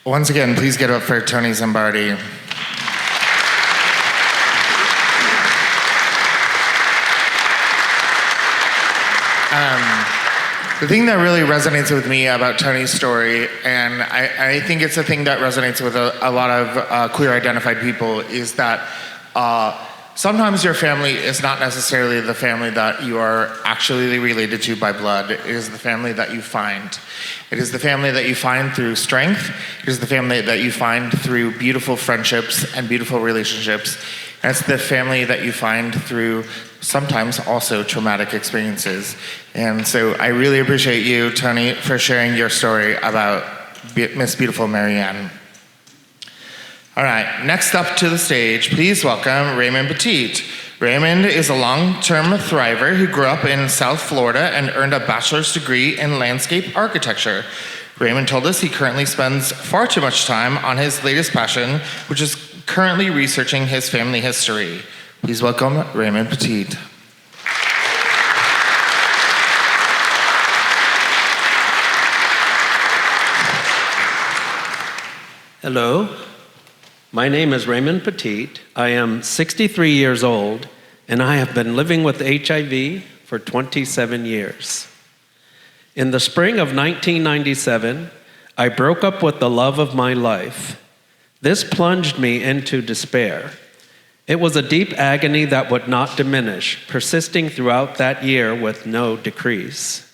Once again, please get up for Tony Zimbardi. The thing that really resonates with me about Tony's story, and I think it's a thing that resonates with a lot of queer identified people, is that sometimes your family is not necessarily the family that you are actually related to by blood. It is the family that you find. It is the family that you find through strength. It is the family that you find through beautiful friendships and beautiful relationships. And it's the family that you find through sometimes also traumatic experiences. And so I really appreciate you, Tony, for sharing your story about Miss Beautiful Marianne. All right, next up to the stage, please welcome Raymond Petit. Raymond is a long-term thriver who grew up in South Florida and earned a bachelor's degree in landscape architecture. Raymond told us he currently spends far too much time on his latest passion, which is currently researching his family history. Please welcome Raymond Petit. Hello, my name is Raymond Petit. I am 63 years old, and I have been living with HIV for 27 years. In the spring of 1997, I broke up with the love of my life. This plunged me into despair. It was a deep agony that would not diminish, persisting throughout that year with no decrease.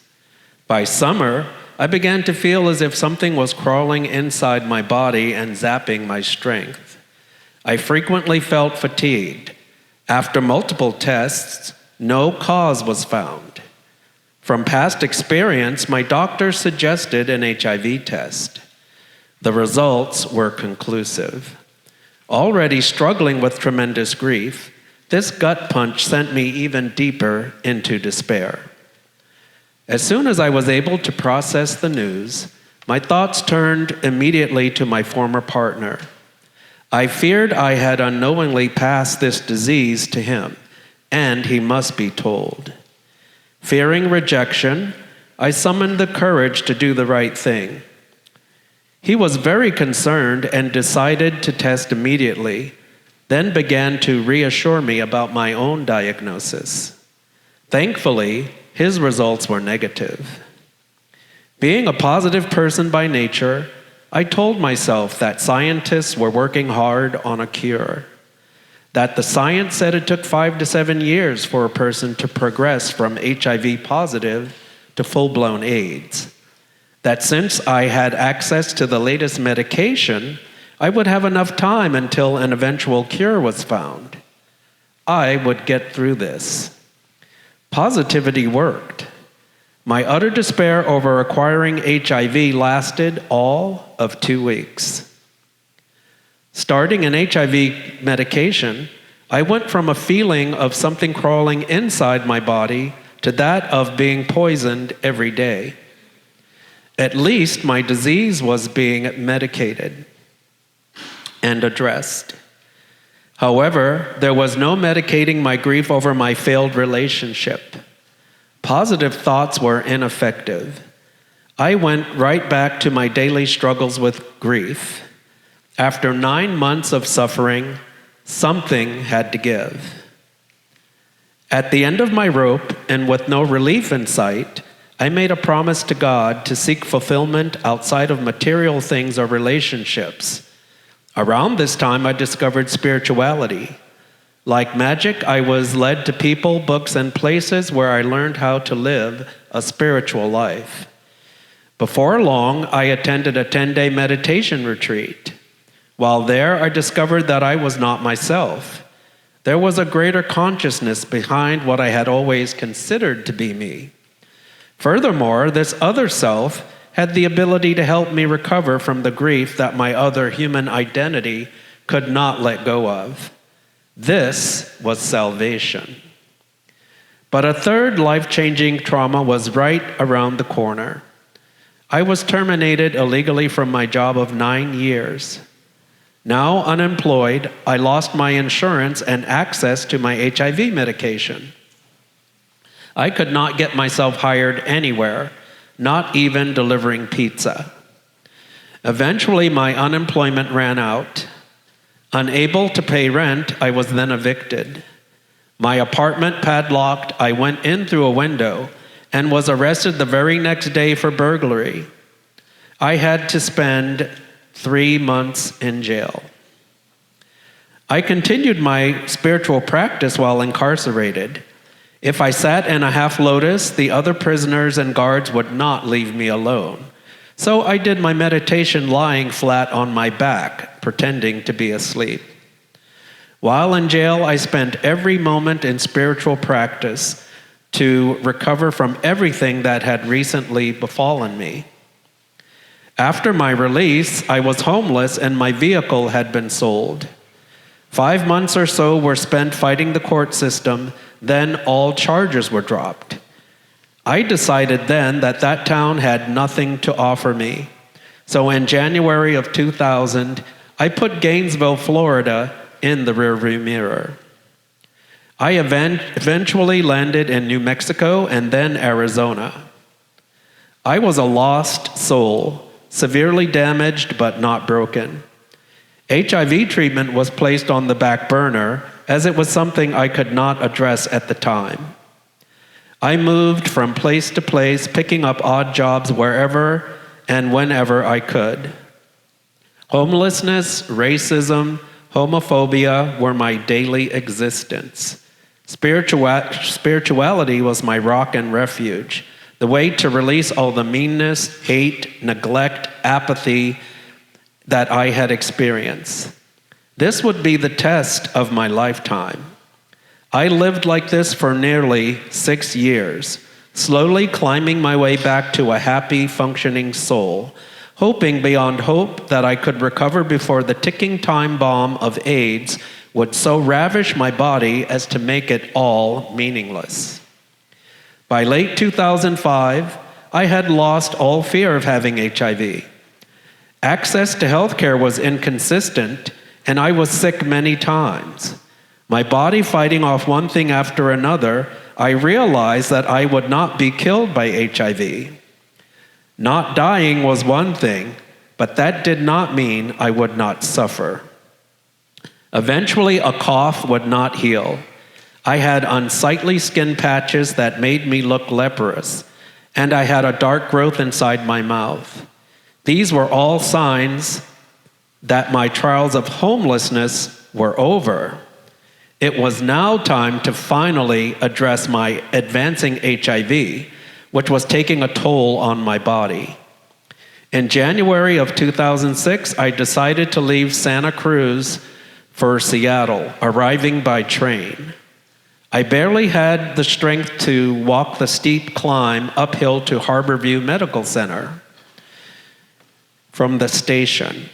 By summer, I began to feel as if something was crawling inside my body and zapping my strength. I frequently felt fatigued. After multiple tests, no cause was found. From past experience, my doctor suggested an HIV test. The results were conclusive. Already struggling with tremendous grief, this gut punch sent me even deeper into despair. As soon as I was able to process the news, my thoughts turned immediately to my former partner. I feared I had unknowingly passed this disease to him, and he must be told. Fearing rejection, I summoned the courage to do the right thing. He was very concerned and decided to test immediately, then began to reassure me about my own diagnosis. Thankfully, his results were negative. Being a positive person by nature, I told myself that scientists were working hard on a cure, that the science said it took 5 to 7 years for a person to progress from HIV positive to full-blown AIDS, that since I had access to the latest medication, I would have enough time until an eventual cure was found. I would get through this. Positivity worked. My utter despair over acquiring HIV lasted all of 2 weeks. Starting an HIV medication, I went from a feeling of something crawling inside my body to that of being poisoned every day. At least my disease was being medicated and addressed. However, there was no medicating my grief over my failed relationship. Positive thoughts were ineffective. I went right back to my daily struggles with grief. After 9 months of suffering, something had to give. At the end of my rope, and with no relief in sight, I made a promise to God to seek fulfillment outside of material things or relationships. Around this time, I discovered spirituality. Like magic, I was led to people, books, and places where I learned how to live a spiritual life. Before long, I attended a 10-day meditation retreat. While there, I discovered that I was not myself. There was a greater consciousness behind what I had always considered to be me. Furthermore, this other self had the ability to help me recover from the grief that my other human identity could not let go of. This was salvation. But a third life-changing trauma was right around the corner. I was terminated illegally from my job of 9 years. Now unemployed, I lost my insurance and access to my HIV medication. I could not get myself hired anywhere, not even delivering pizza. Eventually, my unemployment ran out. Unable to pay rent, I was then evicted. My apartment padlocked, I went in through a window and was arrested the very next day for burglary. I had to spend 3 months in jail. I continued my spiritual practice while incarcerated. If I sat in a half lotus, the other prisoners and guards would not leave me alone. So I did my meditation lying flat on my back, pretending to be asleep. While in jail, I spent every moment in spiritual practice to recover from everything that had recently befallen me. After my release, I was homeless and my vehicle had been sold. 5 months or so were spent fighting the court system, then all charges were dropped. I decided then that that town had nothing to offer me. So in January of 2000, I put Gainesville, Florida in the rearview mirror. I eventually landed in New Mexico and then Arizona. I was a lost soul, severely damaged but not broken. HIV treatment was placed on the back burner as it was something I could not address at the time. I moved from place to place, picking up odd jobs wherever and whenever I could. Homelessness, racism, homophobia were my daily existence. Spirituality was my rock and refuge, the way to release all the meanness, hate, neglect, apathy that I had experienced. This would be the test of my lifetime. I lived like this for nearly 6 years, slowly climbing my way back to a happy, functioning soul, hoping beyond hope that I could recover before the ticking time bomb of AIDS would so ravish my body as to make it all meaningless. By late 2005, I had lost all fear of having HIV. Access to healthcare was inconsistent, and I was sick many times. My body fighting off one thing after another, I realized that I would not be killed by HIV. Not dying was one thing, but that did not mean I would not suffer. Eventually, a cough would not heal. I had unsightly skin patches that made me look leprous, and I had a dark growth inside my mouth. These were all signs that my trials of homelessness were over. It was now time to finally address my advancing HIV, which was taking a toll on my body. In January of 2006, I decided to leave Santa Cruz for Seattle, arriving by train. I barely had the strength to walk the steep climb uphill to Harborview Medical Center from the station.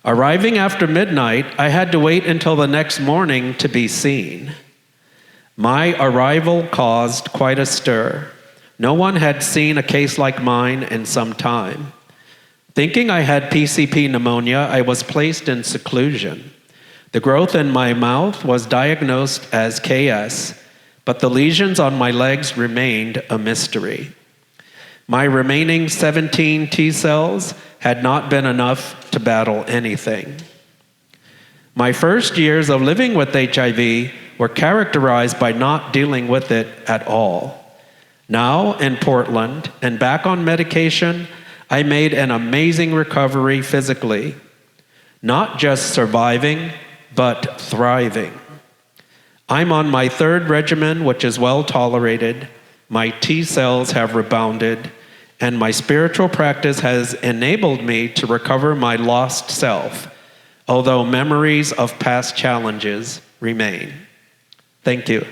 Arriving after midnight, I had to wait until the next morning to be seen. My arrival caused quite a stir. No one had seen a case like mine in some time. Thinking I had PCP pneumonia, I was placed in seclusion. The growth in my mouth was diagnosed as KS, but the lesions on my legs remained a mystery. My remaining 17 T cells had not been enough to battle anything. My first years of living with HIV were characterized by not dealing with it at all. Now in Portland and back on medication, I made an amazing recovery physically. Not just surviving, but thriving. I'm on my 3rd regimen, which is well tolerated. My T cells have rebounded, and my spiritual practice has enabled me to recover my lost self, although memories of past challenges remain. Thank you.